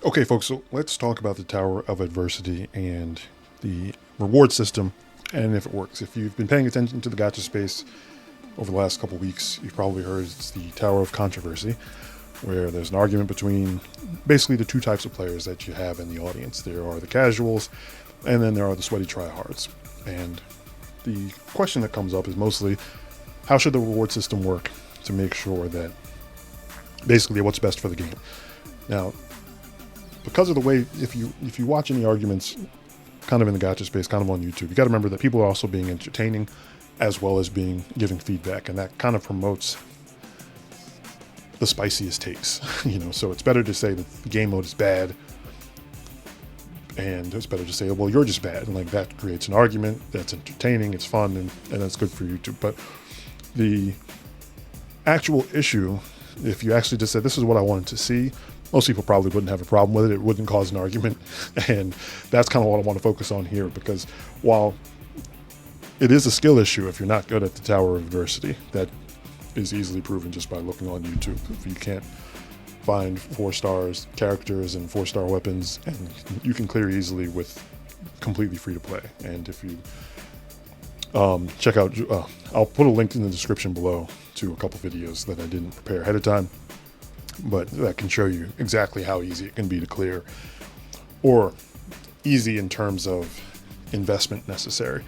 Okay, folks, so let's talk about the Tower of Adversity and the reward system and if it works. If you've been paying attention to the gacha space over the last couple weeks, you've probably heard it's the Tower of Controversy, where there's an argument between basically the two types of players that you have in the audience. There are the casuals, and then there are the sweaty tryhards. And the question that comes up is mostly, how should the reward system work to make sure that basically what's best for the game? Now, because of the way, if you watch any arguments kind of in the gacha space, kind of on YouTube, you got to remember that people are also being entertaining as well as giving feedback, and that kind of promotes the spiciest takes. So it's better to say that the game mode is bad, and it's better to say, well, you're just bad, and like that creates an argument that's entertaining, it's fun, and that's good for YouTube. But the actual issue, if you actually just said this is what I wanted to see, most people probably wouldn't have a problem with it. It wouldn't cause an argument. And that's kind of what I want to focus on here, because while it is a skill issue, if you're not good at the Tower of Adversity, that is easily proven just by looking on YouTube. If you can't find 4-star characters and 4-star weapons, and you can clear easily with completely free to play. And if you check out, I'll put a link in the description below to a couple videos that I didn't prepare ahead of time, but that can show you exactly how easy it can be to clear, or easy in terms of investment necessary.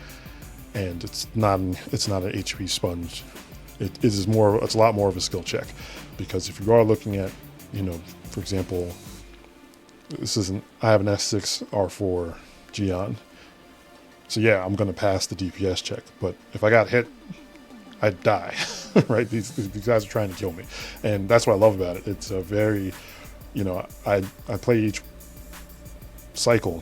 And it's not an HP sponge. It's a lot more of a skill check, because if you are looking at, for example, I have an S6 R4 Geon. So yeah, I'm going to pass the DPS check, but if I got hit, I'd die, right? These guys are trying to kill me. And that's what I love about it. It's a very, I play each cycle.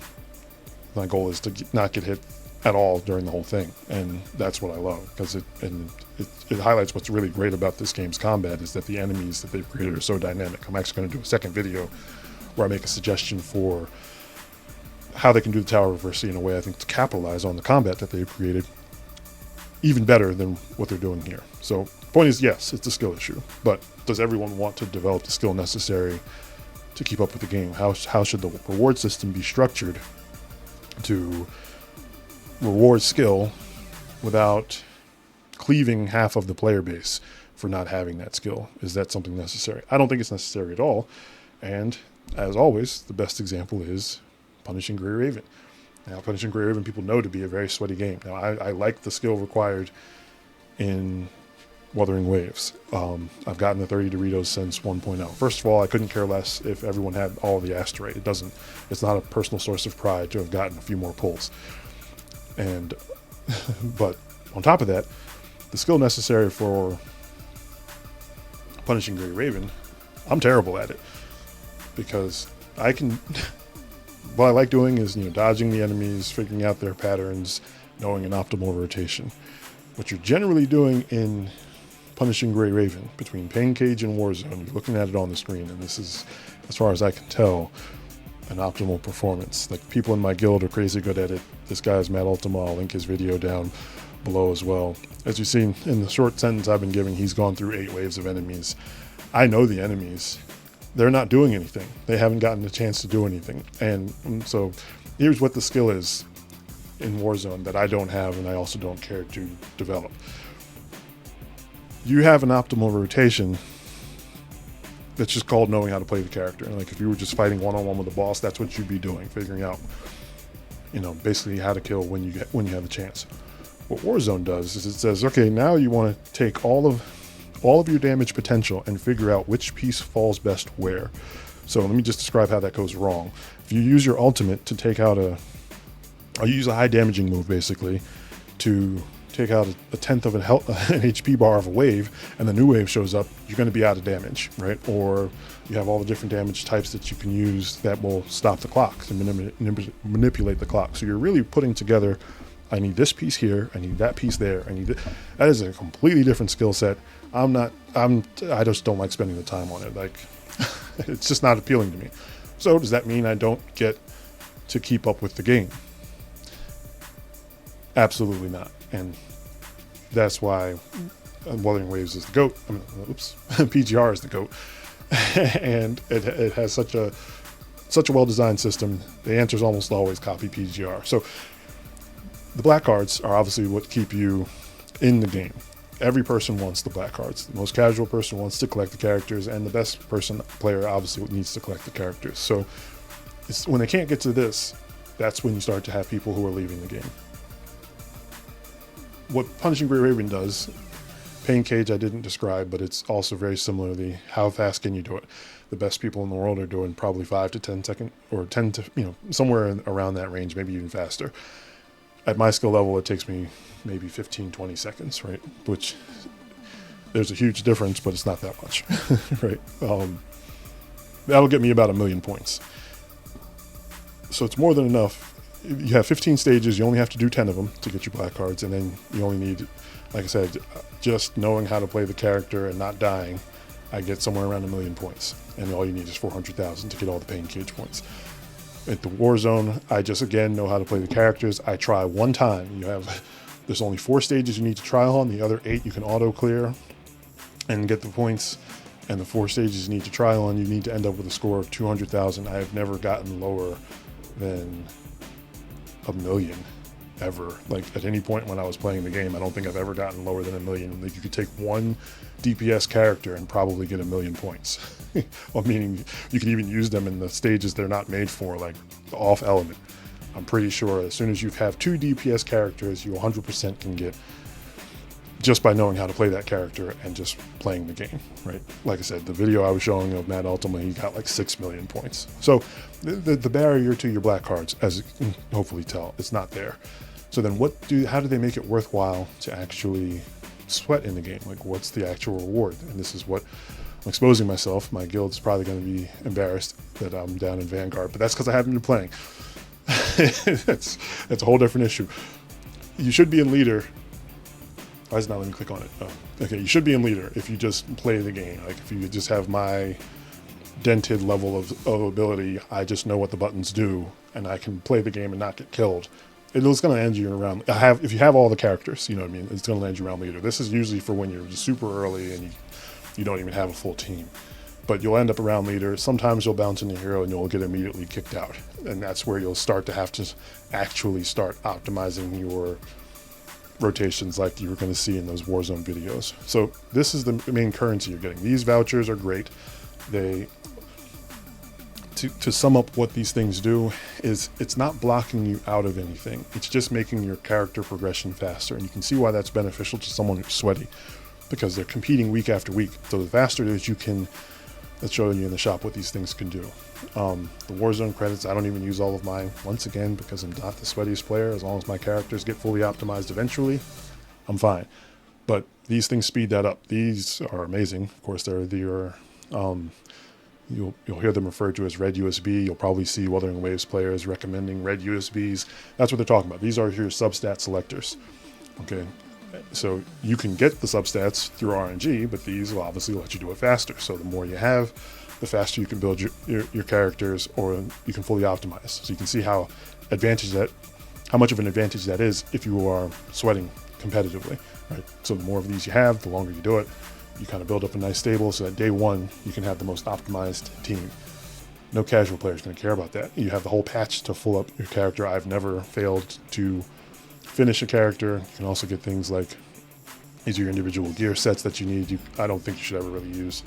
My goal is to not get hit at all during the whole thing. And that's what I love, because it highlights what's really great about this game's combat is that the enemies that they've created are so dynamic. I'm actually going to do a second video where I make a suggestion for how they can do the Tower of Adversity in a way, I think, to capitalize on the combat that they've created even better than what they're doing here. So the point is, yes, it's a skill issue, but does everyone want to develop the skill necessary to keep up with the game? How should the reward system be structured to reward skill without cleaving half of the player base for not having that skill? Is that something necessary? I don't think it's necessary at all. And as always, the best example is Punishing Grey Raven. Now, Punishing Grey Raven, people know to be a very sweaty game. Now, I like the skill required in Wuthering Waves. I've gotten the 30 Doritos since 1.0. First of all, I couldn't care less if everyone had all of the asteroid. It's not a personal source of pride to have gotten a few more pulls. And, but on top of that, the skill necessary for Punishing Grey Raven, I'm terrible at it, because what I like doing is, dodging the enemies, figuring out their patterns, knowing an optimal rotation. What you're generally doing in Punishing Grey Raven, between Pain Cage and Warzone, you're looking at it on the screen, and this is, as far as I can tell, an optimal performance. Like, people in my guild are crazy good at it. This guy is Matt Ultima. I'll link his video down below as well. As you've seen in the short sentence I've been giving, he's gone through 8 waves of enemies. I know the enemies. They're not doing anything. They haven't gotten a chance to do anything. And so here's what the skill is in Warzone that I don't have, and I also don't care to develop. You have an optimal rotation that's just called knowing how to play the character. And like, if you were just fighting one-on-one with the boss, that's what you'd be doing, figuring out, basically how to kill when you have the chance. What Warzone does is it says, okay, now you want to take all of your damage potential and figure out which piece falls best where. So let me just describe how that goes wrong. If you use your ultimate to take out you use a high damaging move basically to take out a tenth of an HP bar of a wave, and the new wave shows up, you're going to be out of damage, right? Or you have all the different damage types that you can use that will stop the clock and manipulate the clock. So you're really putting together, I need this piece here, I need that piece there, that is a completely different skill set. I just don't like spending the time on it. Like, it's just not appealing to me. So does that mean I don't get to keep up with the game? Absolutely not. And that's why Wuthering Waves is the GOAT. PGR is the GOAT. And it has such a such a well-designed system, the answer is almost always copy PGR. So the black cards are obviously what keep you in the game. Every person wants the black cards. The most casual person wants to collect the characters, and the best player obviously needs to collect the characters. So when they can't get to this, that's when you start to have people who are leaving the game. What Punishing Great Raven does, Pain Cage I didn't describe, but it's also very similarly, how fast can you do it? The best people in the world are doing probably 5 to 10 seconds, or 10 to, somewhere around that range, maybe even faster. At my skill level, it takes me maybe 15, 20 seconds, right? Which, there's a huge difference, but it's not that much, right? That'll get me about 1,000,000 points. So it's more than enough. You have 15 stages, you only have to do 10 of them to get your black cards, and then you only need, like I said, just knowing how to play the character and not dying. I get somewhere around 1,000,000 points, and all you need is 400,000 to get all the Pain Cage points. At the Warzone, I just, again, know how to play the characters. I try one time. There's only 4 stages you need to try on. The other 8 you can auto clear and get the points. And the 4 stages you need to try on, you need to end up with a score of 200,000. I have never gotten lower than 1,000,000 ever. Like, at any point when I was playing the game, I don't think I've ever gotten lower than 1,000,000. Like, you could take one DPS character and probably get 1,000,000 points. Well, meaning you can even use them in the stages they're not made for, like the off element. I'm pretty sure as soon as you have 2 DPS characters, you 100% can get, just by knowing how to play that character and just playing the game, right? Like I said, the video I was showing of Matt Ultima, he got like 6,000,000 points. So the barrier to your black cards, as you can hopefully tell, it's not there. So then how do they make it worthwhile to actually sweat in the game? Like, what's the actual reward? And this is what I'm exposing myself. My guild's probably going to be embarrassed that I'm down in Vanguard, but that's because I haven't been playing. That's a whole different issue. You should be in leader. Why is it not letting me click on it? Oh, okay, you should be in leader if you just play the game. Like, if you just have my dented level of ability, I just know what the buttons do, and I can play the game and not get killed. It's going to land you around. If you have all the characters, you know what I mean. It's going to land you around leader. This is usually for when you're super early and you don't even have a full team. But you'll end up around leader. Sometimes you'll bounce into hero and you'll get immediately kicked out, and that's where you'll start to have to actually start optimizing your rotations like you were going to see in those Warzone videos. So this is the main currency you're getting. These vouchers are great. To sum up what these things do is, it's not blocking you out of anything. It's just making your character progression faster. And you can see why that's beneficial to someone who's sweaty, because they're competing week after week. So the faster it is you can, let's show you in the shop what these things can do. The Warzone credits, I don't even use all of mine, once again, because I'm not the sweatiest player. As long as my characters get fully optimized eventually, I'm fine. But these things speed that up. These are amazing. Of course, they're you'll hear them referred to as red USB. You'll probably see Wuthering Waves players recommending red USBs. That's what they're talking about. These are your substat selectors. Okay, so you can get the substats through RNG, but these will obviously let you do it faster. So the more you have, the faster you can build your characters, or you can fully optimize. So you can see how much of an advantage that is if you are sweating competitively, right? So the more of these you have, the longer you do it, you kind of build up a nice stable, so that day one you can have the most optimized team. No casual player is going to care about that. You have the whole patch to full up your character. I've never failed to finish a character. You can also get things like, these are your individual gear sets that you need. I don't think you should ever really use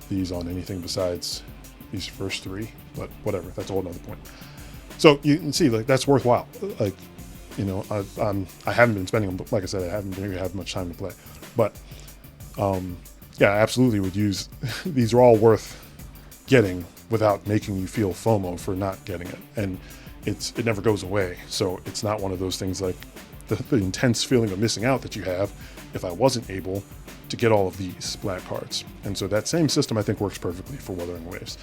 these on anything besides these first 3, but whatever, that's a whole nother point. So you can see, like, that's worthwhile. Like, I haven't been spending them, but like I said, I haven't really had much time to play. But yeah, I absolutely would use, these are all worth getting without making you feel FOMO for not getting it. And it never goes away. So it's not one of those things like the intense feeling of missing out that you have if I wasn't able to get all of these black cards. And so that same system, I think, works perfectly for Wuthering Waves.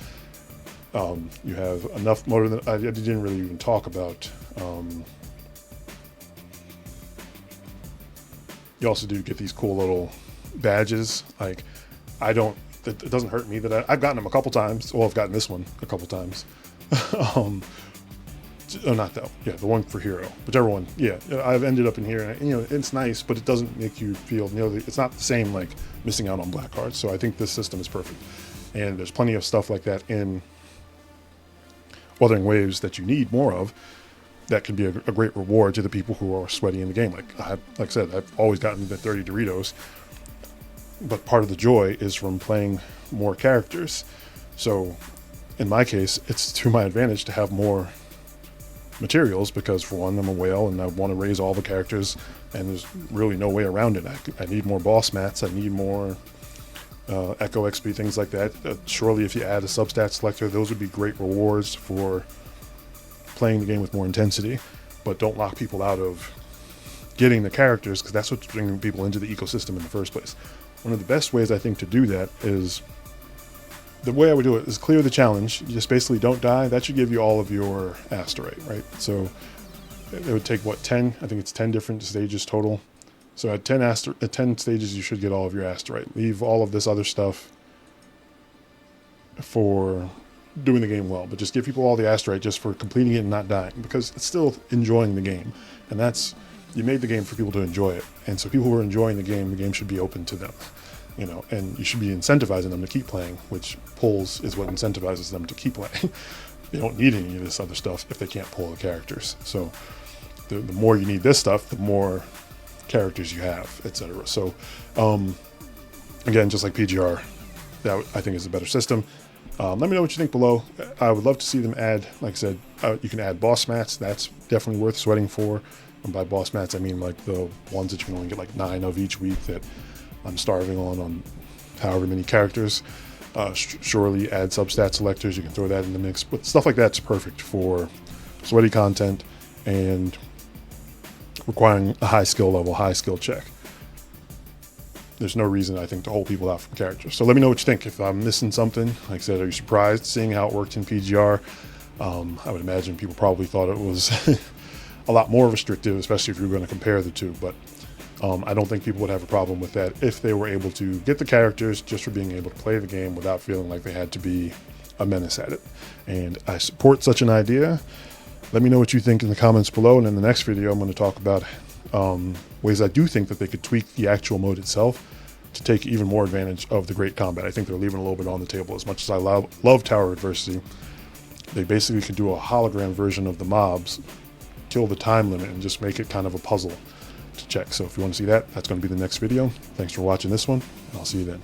You have enough motor that I didn't really even talk about. You also do get these cool little badges. Like, it doesn't hurt me that I've gotten them a couple times. Well, I've gotten this one a couple times. Not that, yeah, the one for hero, whichever one. Yeah, I've ended up in here, and it's nice, but it doesn't make you feel, it's not the same like missing out on black cards. So I think this system is perfect, and there's plenty of stuff like that in Wuthering waves that you need more of, that can be a great reward to the people who are sweaty in the game. Like I said, I've always gotten the 30 Doritos, but part of the joy is from playing more characters. So in my case, it's to my advantage to have more materials, because for one, I'm a whale and I want to raise all the characters, and there's really no way around it. I need more boss mats, I need more Echo XP, things like that. Surely if you add a substat selector, those would be great rewards for playing the game with more intensity, but don't lock people out of getting the characters, because that's what's bringing people into the ecosystem in the first place. One of the best ways I think to do that is, the way I would do it is clear the challenge. You just basically don't die. That should give you all of your asteroid, right? So it would take, what, 10? I think it's 10 different stages total. So at 10 stages, you should get all of your asteroid. Leave all of this other stuff for doing the game well, but just give people all the asteroid just for completing it and not dying, because it's still enjoying the game. And that's, you made the game for people to enjoy it. And so people who are enjoying the game should be open to them. You know, and you should be incentivizing them to keep playing, which pulls is what incentivizes them to keep playing. They don't need any of this other stuff if they can't pull the characters. So the more you need this stuff, the more characters you have, etc. So again, just like PGR, that I think is a better system. Let me know what you think below. I would love to see them add, like I said, you can add boss mats. That's definitely worth sweating for. And by boss mats, I mean like the ones that you can only get like 9 of each week that I'm starving on however many characters. Surely add substat selectors. You can throw that in the mix, but stuff like that's perfect for sweaty content and requiring a high skill level, high skill check. There's no reason, I think, to hold people out from characters. So let me know what you think. If I'm missing something, like I said, are you surprised seeing how it worked in PGR? I would imagine people probably thought it was a lot more restrictive, especially if you were going to compare the two, but I don't think people would have a problem with that if they were able to get the characters just for being able to play the game without feeling like they had to be a menace at it. And I support such an idea. Let me know what you think in the comments below, and in the next video I'm going to talk about ways I do think that they could tweak the actual mode itself to take even more advantage of the great combat. I think they're leaving a little bit on the table. As much as I love Tower Adversity, they basically could do a hologram version of the mobs, kill the time limit, and just make it kind of a puzzle to check. So if you want to see that, that's going to be the next video. Thanks for watching this one, and I'll see you then.